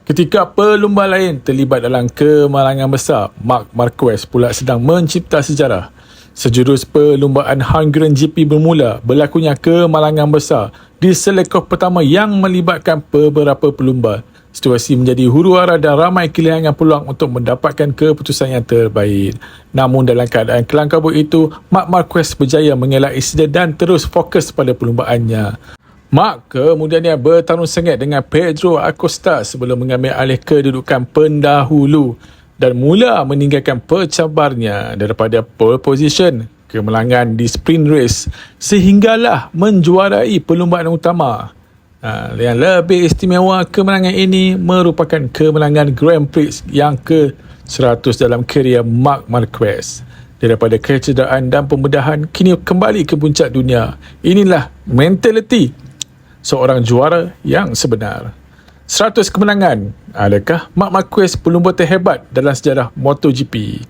Ketika pelumba lain terlibat dalam kemalangan besar, Marc Marquez pula sedang mencipta sejarah. Sejurus perlumbaan Hungarian GP bermula, berlakunya kemalangan besar di selekoh pertama yang melibatkan beberapa pelumba. Situasi menjadi huru-hara dan ramai kehilangan peluang untuk mendapatkan keputusan yang terbaik. Namun dalam keadaan kelam kabut itu, Marc Marquez berjaya mengelak insiden dan terus fokus pada perlumbaannya. Marc kemudiannya bertarung sengit dengan Pedro Acosta sebelum mengambil alih kedudukan pendahulu dan mula meninggalkan pencabarnya daripada pole position, kemenangan di sprint race sehinggalah menjuarai perlumbaan utama. Yang lebih istimewa, kemenangan ini merupakan kemenangan Grand Prix yang ke-100 dalam kerjaya Marc Marquez. Daripada kecederaan dan pembedahan, kini kembali ke puncak dunia. Inilah mentaliti seorang juara yang sebenar. 100 kemenangan. Adakah Marc Marquez pelumba terhebat dalam sejarah MotoGP?